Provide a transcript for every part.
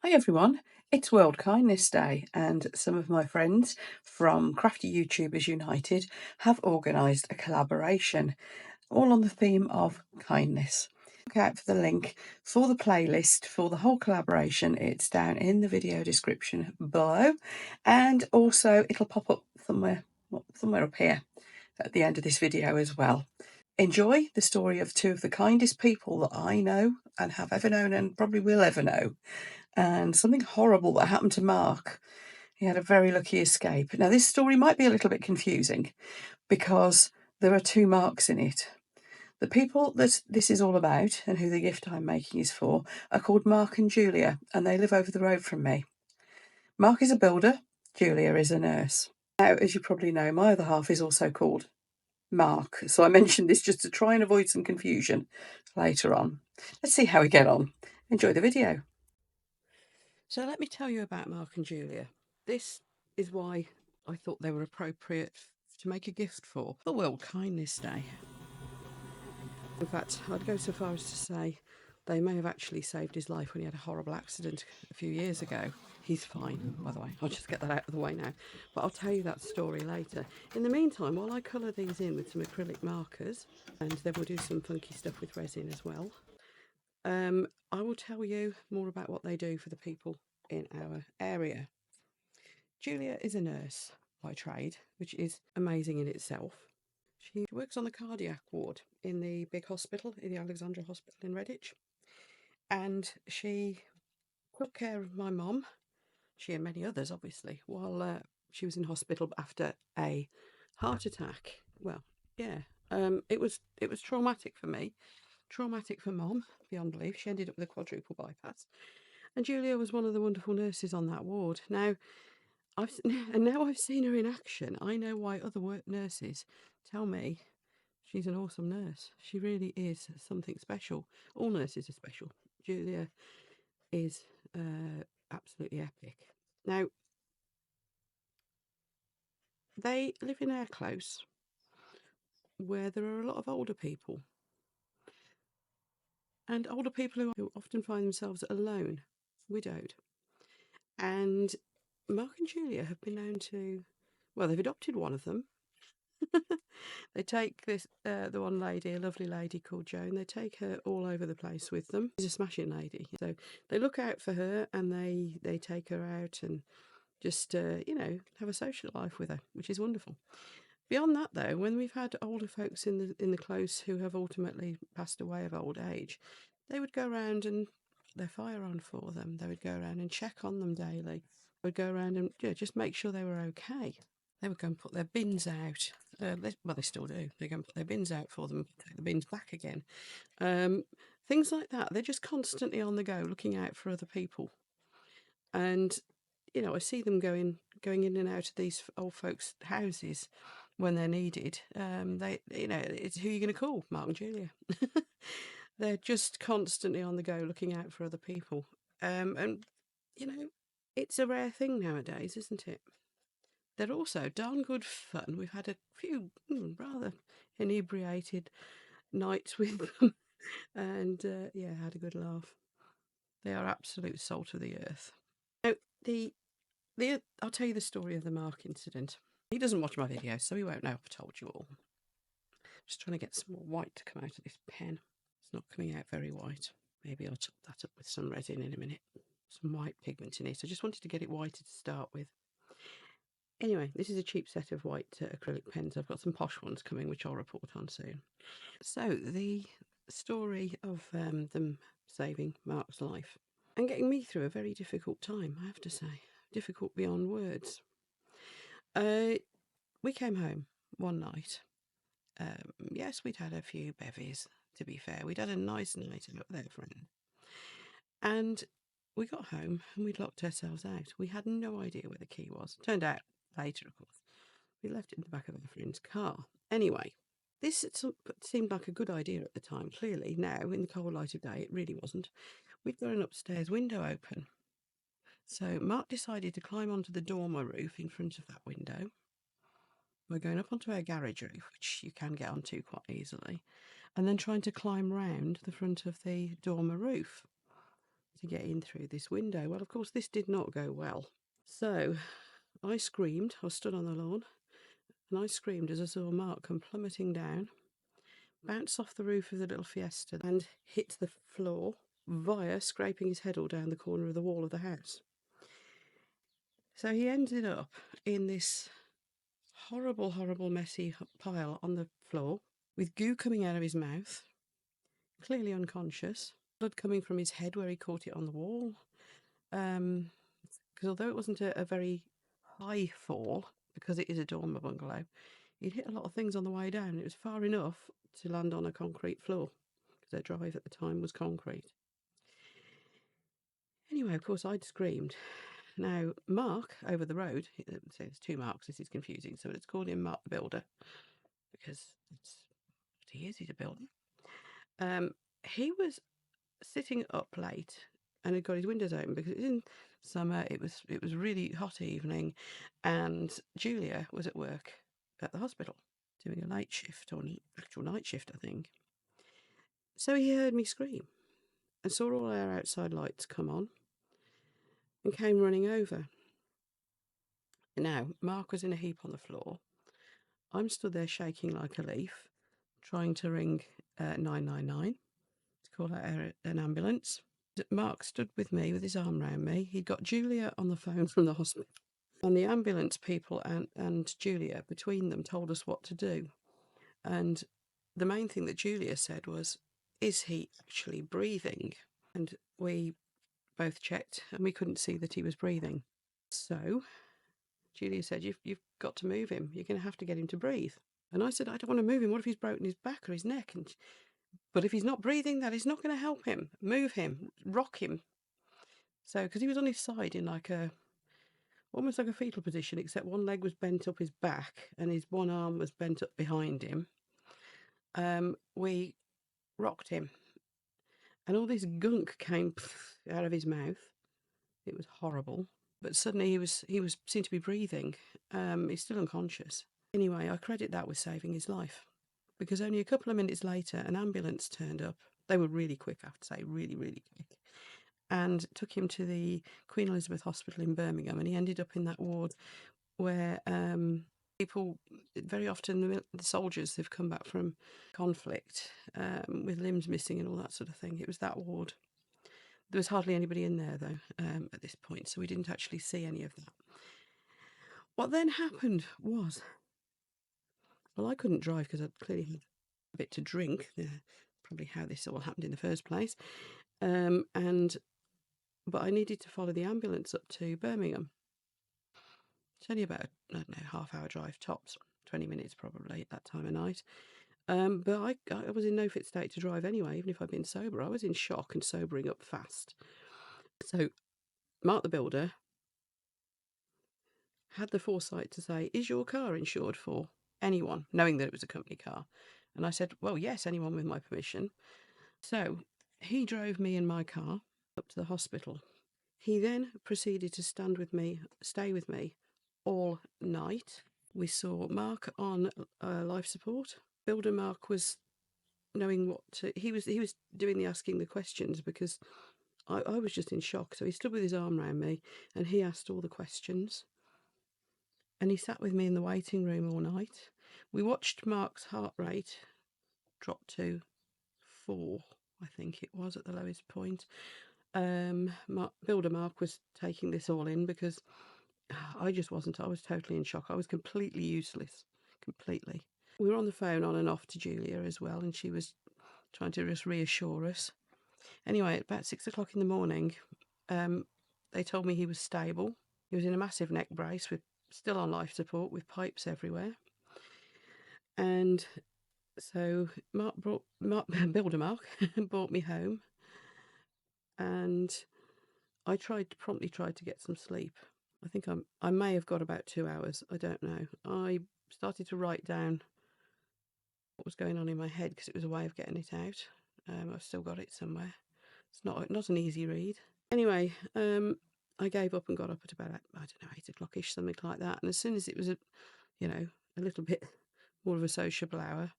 Hi everyone, it's World Kindness Day and some of my friends from Crafty YouTubers United have organised a collaboration all on the theme of kindness. Look out for the link for the playlist for the whole collaboration. It's down in the video description below, and also it'll pop up somewhere up here at the end of this video as well. Enjoy the story of two of the kindest people that I know and have ever known and probably will ever know, and something horrible that happened to Mark. He had a very lucky escape. Now, this story might be a little bit confusing because there are two Marks in it. The people that this is all about and who the gift I'm making is for are called Mark and Julia, and they live over the road from me. Mark is a builder, Julia is a nurse. Now, as you probably know, my other half is also called Mark, so I mentioned this just to try and avoid some confusion later on. Let's see how we get on. Enjoy the video. So let me tell you about Mark and Julia. This is why I thought they were appropriate to make a gift for World Kindness Day. In fact, I'd go so far as to say they may have actually saved his life when he had a horrible accident a few years ago. He's fine, by the way. I'll just get that out of the way now. But I'll tell you that story later. In the meantime, while I colour these in with some acrylic markers, and then we'll do some funky stuff with resin as well, I will tell you more about what they do for the people in our area. Julia is a nurse by trade, which is amazing in itself. She works on the cardiac ward in the big hospital, in the Alexandra Hospital in Redditch. And she took care of my mum, she and many others obviously, while she was in hospital after a heart attack. Well, yeah, it was traumatic for me, traumatic for Mum, beyond belief. She ended up with a quadruple bypass. And Julia was one of the wonderful nurses on that ward. Now I've seen her in action. I know why other nurses tell me she's an awesome nurse. She really is something special. All nurses are special. Julia is absolutely epic. Now, they live in our close where there are a lot of older people. And older people who often find themselves alone, widowed. And Mark and Julia have been known to, well, they've adopted one of them. They take this, the one lady, a lovely lady called Joan, they take her all over the place with them. She's a smashing lady. So they look out for her and they take her out and just, have a social life with her, which is wonderful. Beyond that, though, when we've had older folks in the close who have ultimately passed away of old age, they would go around and put their fire on for them. They would go around and check on them daily. They would go around and just make sure they were okay. They would go and put their bins out. They still do. They go and put their bins out for them, take the bins back again. Things like that. They're just constantly on the go, looking out for other people. And I see them going in and out of these old folks' houses when they're needed. It's who you're going to call, Mark and Julia. They're just constantly on the go, looking out for other people. And it's a rare thing nowadays, isn't it? They're also darn good fun. We've had a few rather inebriated nights with them, and had a good laugh. They are absolute salt of the earth. Now, I'll tell you the story of the Mark incident. He doesn't watch my videos, so he won't know I've told you all. Just trying to get some more white to come out of this pen. It's not coming out very white. Maybe I'll top that up with some resin in a minute. Some white pigment in it. I just wanted to get it whiter to start with. Anyway, this is a cheap set of white acrylic pens. I've got some posh ones coming, which I'll report on soon. So, the story of them saving Mark's life and getting me through a very difficult time, I have to say. Difficult beyond words. We came home one night. Yes, we'd had a few bevies, to be fair. We'd had a nice night out with our friend. And we got home and we'd locked ourselves out. We had no idea where the key was. Turned out later, of course, we left it in the back of our friend's car. Anyway, this seemed like a good idea at the time. Clearly, now, in the cold light of day, it really wasn't. We'd got an upstairs window open. So Mark decided to climb onto the dormer roof in front of that window. We're going up onto our garage roof, which you can get onto quite easily, and then trying to climb round the front of the dormer roof. to get in through this window. Well, of course, this did not go well. So I screamed. I was stood on the lawn, and I screamed as I saw Mark come plummeting down, bounce off the roof of the little Fiesta, and hit the floor via scraping his head all down the corner of the wall of the house. So he ended up in this horrible, horrible, messy pile on the floor with goo coming out of his mouth, clearly unconscious, blood coming from his head where he caught it on the wall. Because although it wasn't a very high fall, because it is a dormer bungalow, he'd hit a lot of things on the way down. It was far enough to land on a concrete floor, because their drive at the time was concrete. Anyway, of course, I'd screamed. Now, Mark, over the road, so there's two Marks, this is confusing, so let's call him Mark the Builder, because it's what he is, he's a builder. He was sitting up late and had got his windows open because it was in summer, it was really hot evening, and Julia was at work at the hospital doing a late shift, or an actual night shift, I think. So he heard me scream and saw all our outside lights come on and came running over. Now, Mark was in a heap on the floor. I'm stood there shaking like a leaf, trying to ring 999 to call out an ambulance. Mark stood with me with his arm round me. He'd got Julia on the phone from the hospital. And the ambulance people and Julia, between them, told us what to do. And the main thing that Julia said was, is he actually breathing? And we both checked and we couldn't see that he was breathing. So Julia said, you've got to move him. You're going to have to get him to breathe. And I said, I don't want to move him. What if he's broken his back or his neck? But if he's not breathing, that is not going to help him. Move him, rock him. So, because he was on his side in almost like a fetal position, except one leg was bent up his back and his one arm was bent up behind him. We rocked him, and all this gunk came out of his mouth. It was horrible. But suddenly he seemed to be breathing. He's still unconscious. Anyway, I credit that with saving his life, because only a couple of minutes later, an ambulance turned up. They were really quick, I have to say, really, really quick, and took him to the Queen Elizabeth Hospital in Birmingham, and he ended up in that ward where people, very often the soldiers, have come back from conflict with limbs missing and all that sort of thing. It was that ward. There was hardly anybody in there, though, at this point, so we didn't actually see any of that. What then happened was, well, I couldn't drive because I'd clearly had a bit to drink, probably how this all happened in the first place, but I needed to follow the ambulance up to Birmingham. It's only about, I don't know, half-hour drive tops, 20 minutes probably at that time of night. But I was in no fit state to drive anyway, even if I'd been sober. I was in shock and sobering up fast. So Mark the Builder had the foresight to say, is your car insured for anyone? Knowing that it was a company car. And I said, well, yes, anyone with my permission. So he drove me in my car up to the hospital. He then proceeded to stay with me all night. We saw Mark on life support. Builder Mark was knowing what to, he was doing the asking the questions, because I was just in shock. So he stood with his arm around me and he asked all the questions. And he sat with me in the waiting room all night. We watched Mark's heart rate drop to 4, I think it was, at the lowest point. Builder Mark was taking this all in, because I just wasn't. I was totally in shock. I was completely useless. Completely. We were on the phone on and off to Julia as well, and she was trying to just reassure us. Anyway, at about 6 o'clock in the morning, they told me he was stable. He was in a massive neck brace, still on life support, with pipes everywhere. And so Builder Mark brought me home, and I promptly tried to get some sleep. I think I may have got about 2 hours. I don't know. I started to write down what was going on in my head, because it was a way of getting it out. I've still got it somewhere. It's not an easy read. Anyway, I gave up and got up at about, I don't know, 8 o'clock-ish, something like that. And as soon as it was a little bit more of a sociable hour,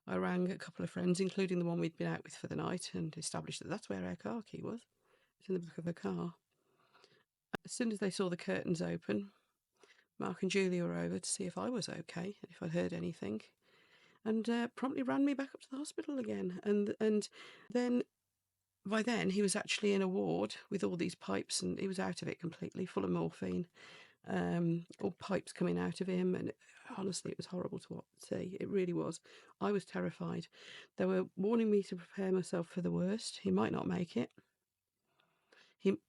I rang a couple of friends, including the one we'd been out with for the night, and established that that's where our car key was. It's in the back of her car. As soon as they saw the curtains open, Mark and Julia were over to see if I was okay, if I'd heard anything, and promptly ran me back up to the hospital again. And then by then he was actually in a ward with all these pipes, and he was out of it completely, full of morphine, all pipes coming out of him, and honestly, it was horrible to see. It really was. I was terrified. They were warning me to prepare myself for the worst. He might not make it.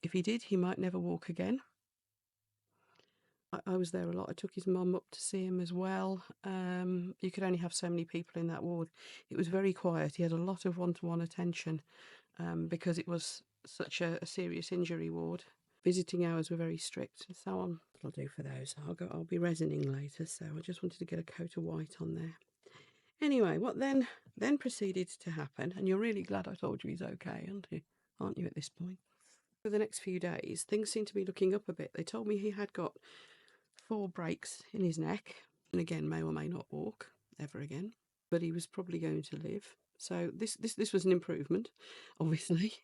If he did, he might never walk again. I was there a lot. I took his mum up to see him as well. You could only have so many people in that ward. It was very quiet. He had a lot of one-to-one attention because it was such a serious injury ward. Visiting hours were very strict and so on. What I'll do for those, I'll be resining later, so I just wanted to get a coat of white on there. Anyway, what then proceeded to happen, and you're really glad I told you he's okay, aren't you at this point? For the next few days, things seemed to be looking up a bit. They told me he had got 4 breaks in his neck, and again, may or may not walk ever again, but he was probably going to live. So this was an improvement, obviously.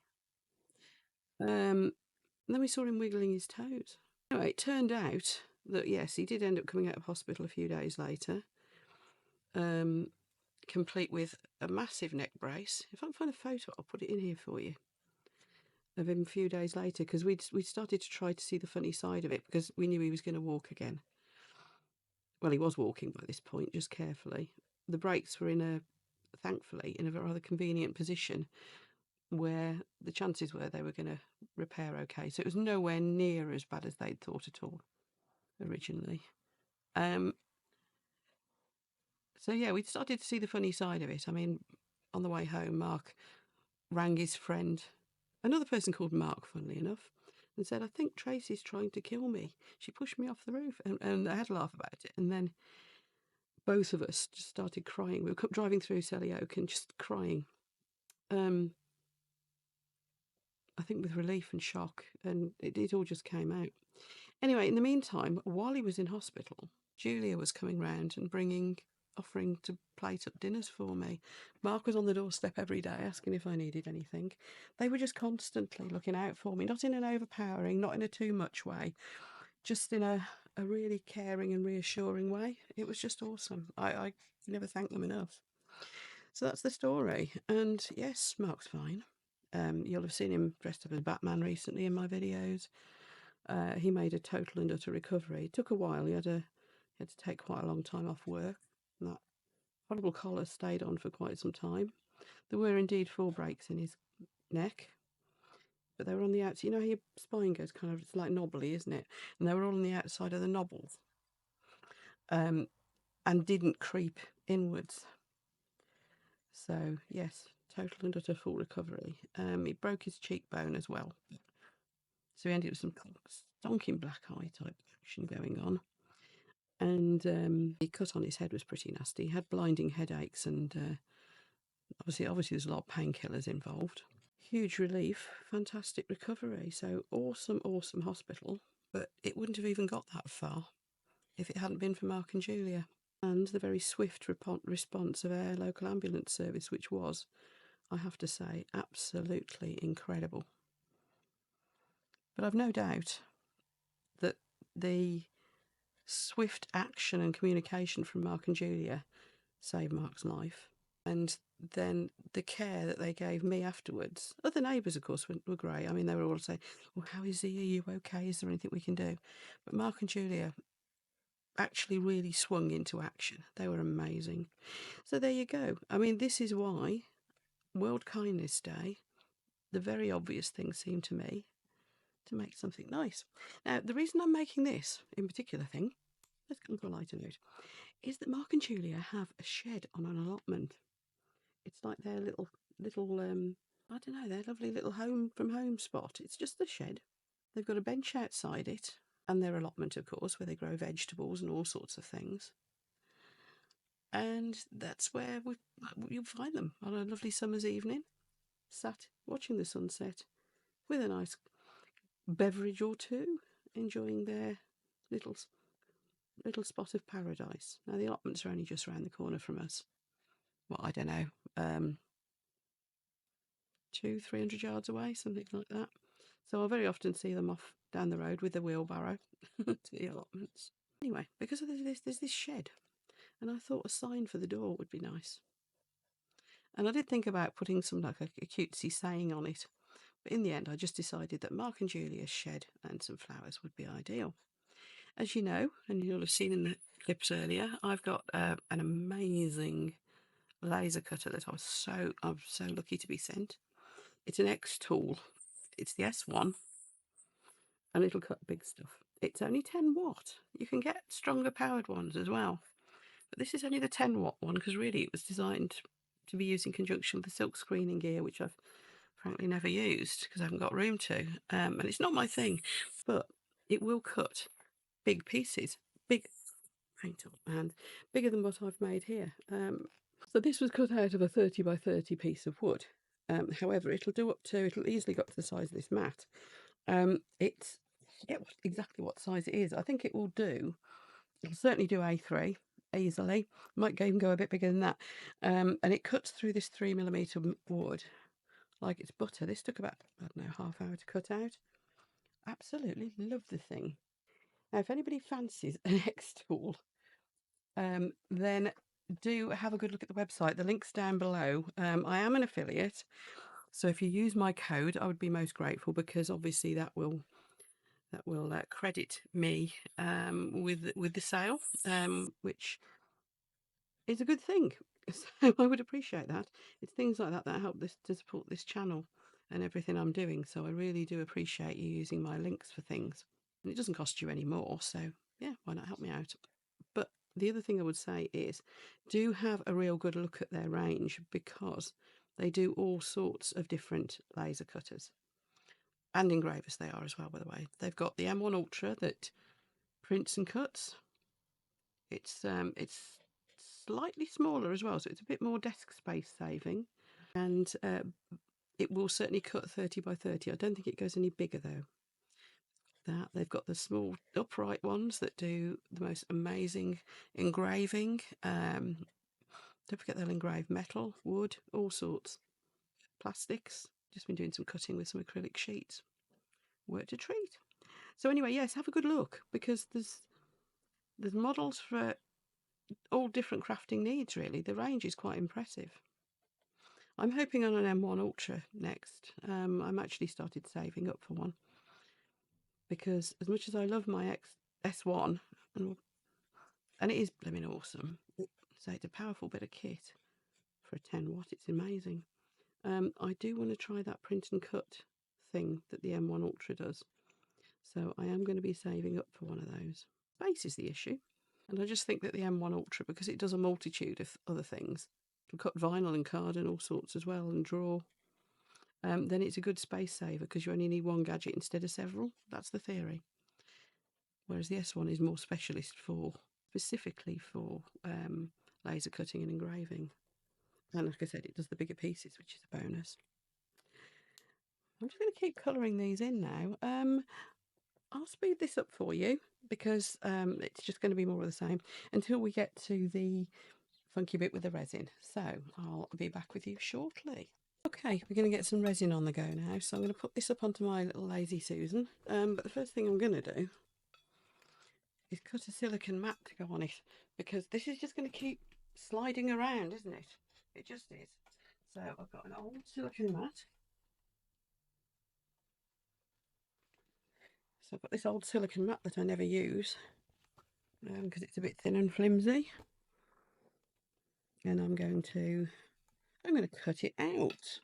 Then we saw him wiggling his toes. Anyway, it turned out that yes, he did end up coming out of hospital a few days later, complete with a massive neck brace. If I can find a photo, I'll put it in here for you, of him a few days later, because we'd started to try to see the funny side of it, because we knew he was going to walk again. Well, he was walking by this point, just carefully. The brakes were thankfully, in a rather convenient position where the chances were they were going to repair okay. So it was nowhere near as bad as they'd thought at all originally. So yeah, we started to see the funny side of it. I mean, on the way home, Mark rang his friend, another person called Mark, funnily enough, and said, "I think Tracy's trying to kill me. She pushed me off the roof." And I had a laugh about it. And then both of us just started crying. We were driving through Selly Oak and just crying. I think with relief and shock, and it all just came out. Anyway, in the meantime, while he was in hospital, Julia was coming round and offering to plate up dinners for me. Mark was on the doorstep every day asking if I needed anything. They were just constantly looking out for me, not in an overpowering, not in a too much way, just in a really caring and reassuring way. It was just awesome. I never thank them enough. So that's the story. And yes, Mark's fine. You'll have seen him dressed up as Batman recently in my videos. He made a total and utter recovery. It took a while. He had to take quite a long time off work. And that horrible collar stayed on for quite some time. There were indeed 4 breaks in his neck, but they were on the outside. You know how your spine goes kind of, it's like knobbly, isn't it? And they were all on the outside of the knobbles, and didn't creep inwards. So yes, total and utter full recovery. He broke his cheekbone as well, so he ended up with some stonking black eye type action going on. And the cut on his head was pretty nasty. He had blinding headaches, and obviously there's a lot of painkillers involved. Huge relief, fantastic recovery. So awesome hospital. But it wouldn't have even got that far if it hadn't been for Mark and Julia, and the very swift response of our local ambulance service, which was, I have to say, absolutely incredible. But I've no doubt that the swift action and communication from Mark and Julia saved Mark's life. And then the care that they gave me afterwards. Other neighbours, of course, were great. I mean, they were all saying, "Well, how is he? Are you okay? Is there anything we can do?" But Mark and Julia actually really swung into action. They were amazing. So there you go. I mean, this is why World Kindness Day, the very obvious thing seemed to me to make something nice. Now, the reason I'm making this in particular thing, let's go on a lighter note, is that Mark and Julia have a shed on an allotment. It's like their little I don't know, their lovely little home from home spot. It's just the shed. They've got a bench outside it, and their allotment, of course, where they grow vegetables and all sorts of things. And that's where you'll find them on a lovely summer's evening, sat watching the sunset with a nice beverage or two, enjoying their little spot of paradise. Now, the allotments are only just round the corner from us. Well, I don't know, 200-300 yards away, something like that. So I'll very often see them off down the road with the wheelbarrow to the allotments. Anyway, because of this, there's this shed, and I thought a sign for the door would be nice. And I did think about putting some like a cutesy saying on it, but in the end I just decided that Mark and Julia's shed and some flowers would be ideal. As you know, and you'll have seen in the clips earlier, I've got an amazing laser cutter that I'm so lucky to be sent. It's an XTool. It's the S1, and it'll cut big stuff. It's only 10 watt. You can get stronger powered ones as well, but this is only the 10 watt one because really it was designed to be used in conjunction with the silk screening gear, which I've frankly never used because I haven't got room to, and it's not my thing, but it will cut big pieces, big paint up, and bigger than what I've made here. So this was cut out of a 30 by 30 piece of wood. However, it'll easily go up to the size of this mat. It's exactly what size it is. I think it'll certainly do A3 easily. Might even go a bit bigger than that. And it cuts through this 3mm wood like it's butter. This took about, I don't know, half hour to cut out. Absolutely love the thing. Now, if anybody fancies an XTool, then do have a good look at the website. The link's down below. I am an affiliate, so if you use my code, I would be most grateful, because obviously that will credit me with the sale, which is a good thing. So I would appreciate that. It's things like that that help to support this channel and everything I'm doing. So I really do appreciate you using my links for things. And it doesn't cost you any more, so yeah, why not help me out? But the other thing I would say is, do have a real good look at their range, because they do all sorts of different laser cutters. And engravers they are as well, by the way. They've got the M1 Ultra that prints and cuts. It's slightly smaller as well, so it's a bit more desk space saving. And it will certainly cut 30 by 30. I don't think it goes any bigger though. They've got the small upright ones that do the most amazing engraving. Don't forget they'll engrave metal, wood, all sorts, plastics. Just been doing some cutting with some acrylic sheets. Worked a treat. So anyway, yes, have a good look, because there's models for all different crafting needs. Really, the range is quite impressive. I'm hoping on an M1 Ultra next. I'm actually started saving up for one, because as much as I love my S1, and it is blooming awesome, so it's a powerful bit of kit for a 10 watt. It's amazing. I do want to try that print and cut thing that the M1 Ultra does, so I am going to be saving up for one of those. Space is the issue, and I just think that the M1 Ultra, because it does a multitude of other things, it'll cut vinyl and card and all sorts as well, and draw. Then it's a good space saver, because you only need one gadget instead of several. That's the theory. Whereas the S1 is more specifically for laser cutting and engraving. And like I said, it does the bigger pieces, which is a bonus. I'm just going to keep colouring these in now. I'll speed this up for you, because it's just going to be more of the same until we get to the funky bit with the resin. So I'll be back with you shortly. Okay, we're going to get some resin on the go now. So I'm going to put this up onto my little Lazy Susan. But the first thing I'm going to do is cut a silicone mat to go on it, because this is just going to keep sliding around, isn't it? It just is. So I've got an old silicone mat. So I've got this old silicone mat that I never use, because it's a bit thin and flimsy. And I'm going to cut it out.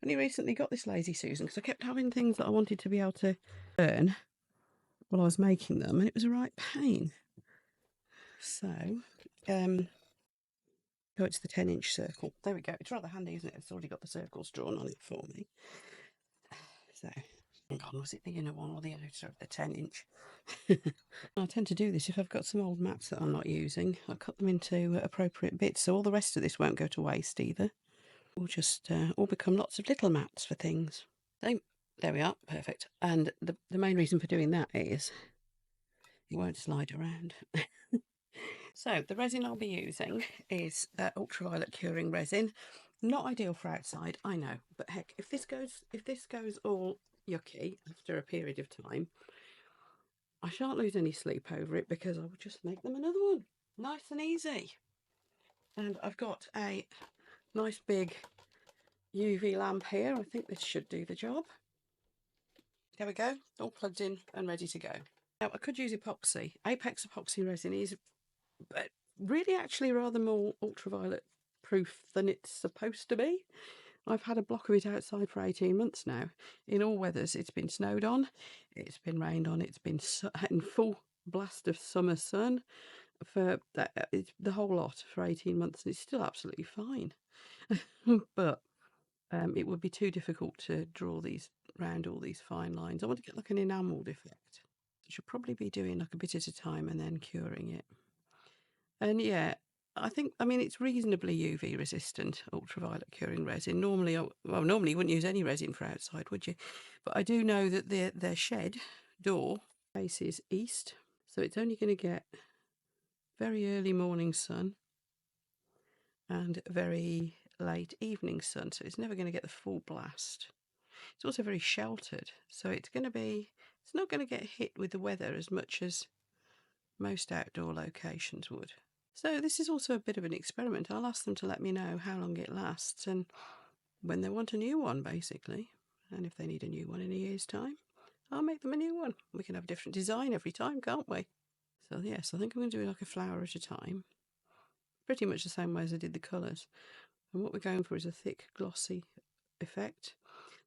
I only recently got this Lazy Susan because I kept having things that I wanted to be able to burn while I was making them, and it was a right pain. So, go to the 10-inch circle. There we go. It's rather handy, isn't it? It's already got the circles drawn on it for me. So, hang on, was it the inner one or the outer of the 10-inch? I tend to do this if I've got some old mats that I'm not using. I cut them into appropriate bits, so all the rest of this won't go to waste either. We'll just all become lots of little mats for things. So, there we are, perfect. And the main reason for doing that is it won't slide around. So the resin I'll be using is ultraviolet curing resin. Not ideal for outside, I know, but heck, if this goes all yucky after a period of time, I shan't lose any sleep over it because I will just make them another one. Nice and easy. And I've got a nice big UV lamp here. I think this should do the job. There we go, all plugged in and ready to go. Now I could use epoxy. Apex epoxy resin is really actually rather more ultraviolet proof than it's supposed to be. I've had a block of it outside for 18 months now. In all weathers, it's been snowed on, it's been rained on, it's been in full blast of summer sun for the whole lot for 18 months, and it's still absolutely fine. But it would be too difficult to draw these round all these fine lines. I want to get like an enamelled effect. I should probably be doing like a bit at a time and then curing it. And yeah, I mean, it's reasonably UV resistant, ultraviolet curing resin. Normally, normally you wouldn't use any resin for outside, would you? But I do know that their shed door faces east, so it's only going to get very early morning sun and very late evening sun, so it's never going to get the full blast. It's also very sheltered, so it's not going to get hit with the weather as much as most outdoor locations would. So this is also a bit of an experiment. I'll ask them to let me know how long it lasts and when they want a new one, basically. And if they need a new one in a year's time, I'll make them a new one. We can have a different design every time, can't we? So yes, I think I'm going to do like a flower at a time. Pretty much the same way as I did the colours. And what we're going for is a thick, glossy effect.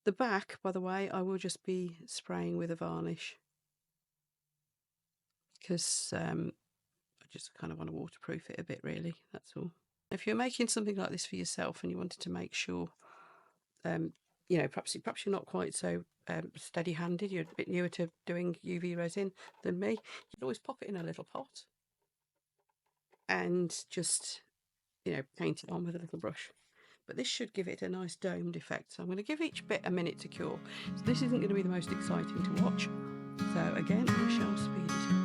The back, by the way, I will just be spraying with a varnish because I just kind of want to waterproof it a bit, really, that's all. If you're making something like this for yourself and you wanted to make sure, you know, perhaps you're not quite so steady-handed, you're a bit newer to doing UV resin than me, you'd always pop it in a little pot and just, you know, paint it on with a little brush. But this should give it a nice domed effect. So I'm going to give each bit a minute to cure. So this isn't going to be the most exciting to watch. So again, I shall speed it up.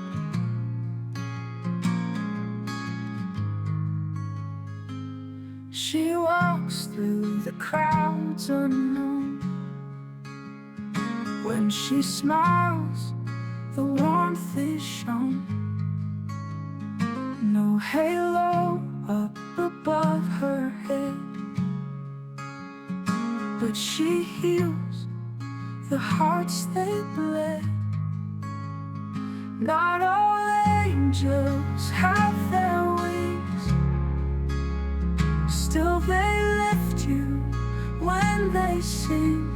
She walks through the crowds unknown. When she smiles, the warmth is shown. No halo up above her head, but she heals the hearts that bled. Not all angels have their wings, still they lift you when they sing.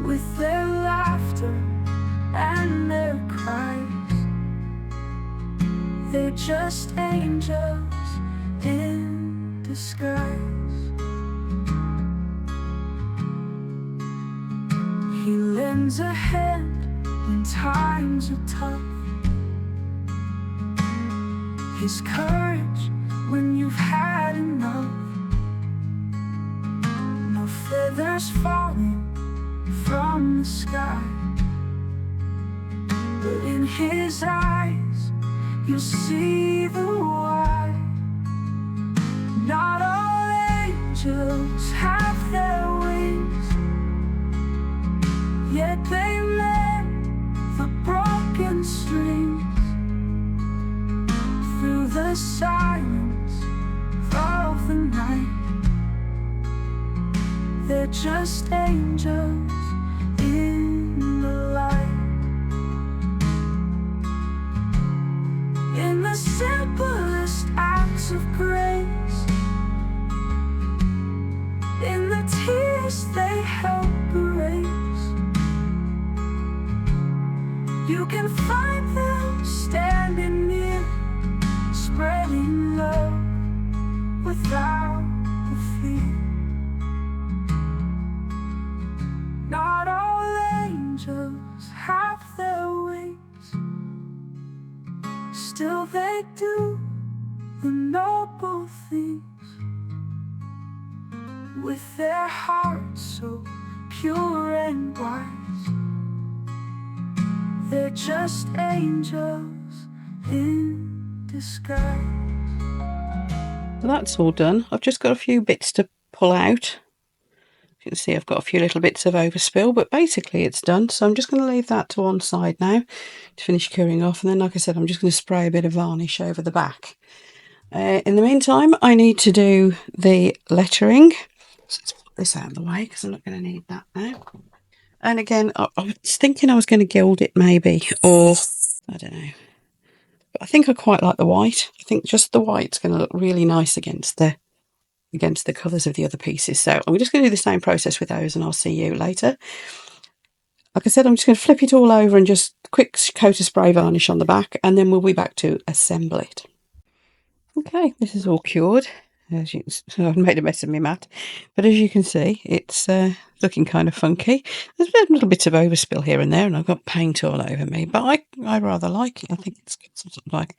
With their laughter and their cries, they're just angels in disguise. He lends a hand when times are tough, his courage when you've had enough. No feathers falling from the sky, but in his eyes you'll see the why. Not all angels have their wings, yet they mend the broken strings. Through the silence of the night, they're just angels in the light. In the simplest acts of grace, in the tears they help erase, you can find them standing near, spreading love without the fear. Not all angels have their wings, still they do the noble things. With their hearts so pure and wise, they're just angels in disguise. That's all done. I've just got a few bits to pull out, a You can see I've got a few little bits of overspill, but basically it's done. So I'm just going to leave that to one side now to finish curing off. And then, like I said, I'm just going to spray a bit of varnish over the back. In the meantime, I need to do the lettering. So let's put this out of the way because I'm not going to need that now. And again, I was thinking I was going to gild it maybe, or I don't know. But I think I quite like the white. I think just the white's going to look really nice against the colours of the other pieces. So I'm just going to do the same process with those, and I'll see you later. Like I said, I'm just going to flip it all over and just quick coat of spray varnish on the back, and then we'll be back to assemble it. Okay, this is all cured. As you, so I've made a mess of my mat, but as you can see, it's looking kind of funky. There's a little bit of overspill here and there, and I've got paint all over me, but I rather like it. I think it's got some sort of like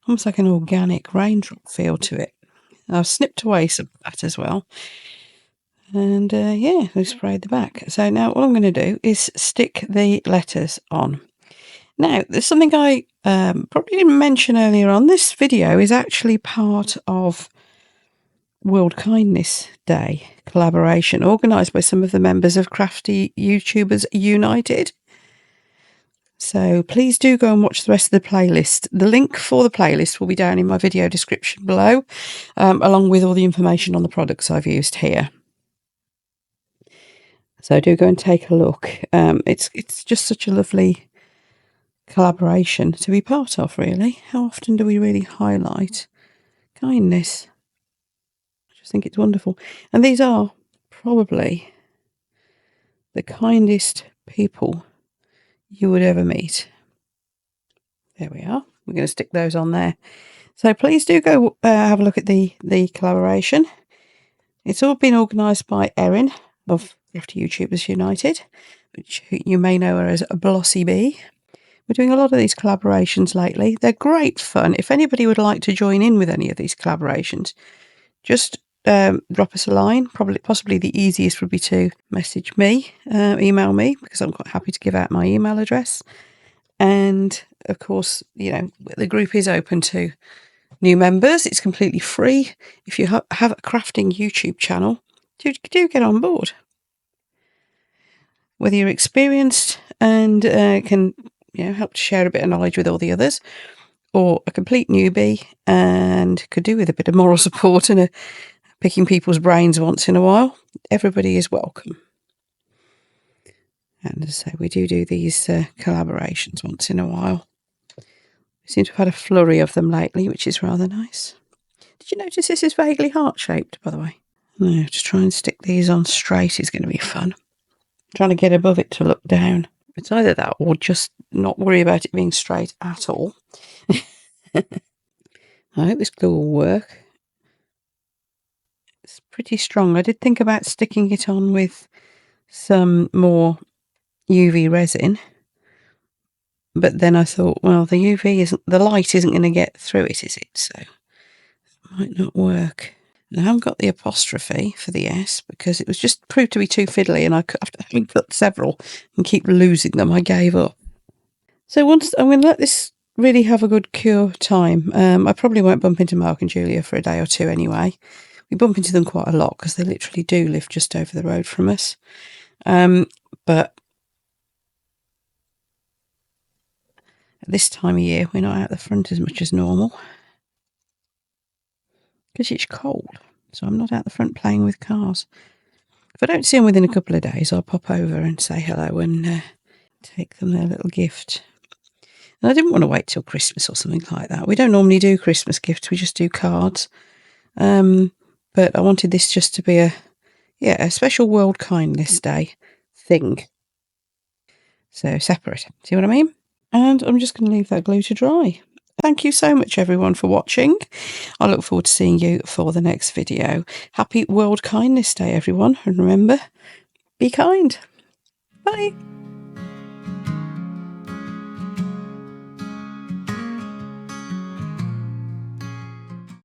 almost like an organic raindrop feel to it. I've snipped away some of that as well, and yeah, I've sprayed the back. So now all I'm going to do is stick the letters on. Now, there's something I probably didn't mention earlier on. This video is actually part of World Kindness Day collaboration organised by some of the members of Crafty YouTubers United. So please do go and watch the rest of the playlist. The link for the playlist will be down in my video description below, along with all the information on the products I've used here. So do go and take a look. It's just such a lovely collaboration to be part of, really. How often do we really highlight kindness? I just think it's wonderful. And these are probably the kindest people you would ever meet. There we are. We're going to stick those on there. So please do go have a look at the collaboration. It's all been organised by Erin of Crafty YouTubers United, which you may know her as Blossy Bee. We're doing a lot of these collaborations lately. They're great fun. If anybody would like to join in with any of these collaborations, just drop us a line. Possibly the easiest would be to message me, email me, because I'm quite happy to give out my email address. And of course, you know, the group is open to new members. It's completely free. If you have a crafting YouTube channel, do get on board. Whether you're experienced and can help to share a bit of knowledge with all the others, or a complete newbie and could do with a bit of moral support and picking people's brains once in a while, everybody is welcome. And as I say, we do these collaborations once in a while. We seem to have had a flurry of them lately, which is rather nice. Did you notice this is vaguely heart-shaped, by the way? No, to try and stick these on straight is going to be fun. Trying to get above it to look down. It's either that or just not worry about it being straight at all. I hope this glue will work. It's pretty strong. I did think about sticking it on with some more UV resin, but then I thought, well, the light isn't going to get through it, is it? So it might not work. I haven't got the apostrophe for the S because it was just proved to be too fiddly, and after having cut several and keep losing them, I gave up. So once I'm going to let this really have a good cure time. I probably won't bump into Mark and Julia for a day or two anyway. We bump into them quite a lot because they literally do live just over the road from us. But at this time of year, we're not out the front as much as normal because it's cold. So I'm not out the front playing with cars. If I don't see them within a couple of days, I'll pop over and say hello and take them their little gift. And I didn't want to wait till Christmas or something like that. We don't normally do Christmas gifts. We just do cards. But I wanted this just to be a special World Kindness Day thing. So separate. See what I mean? And I'm just going to leave that glue to dry. Thank you so much, everyone, for watching. I look forward to seeing you for the next video. Happy World Kindness Day, everyone. And remember, be kind. Bye.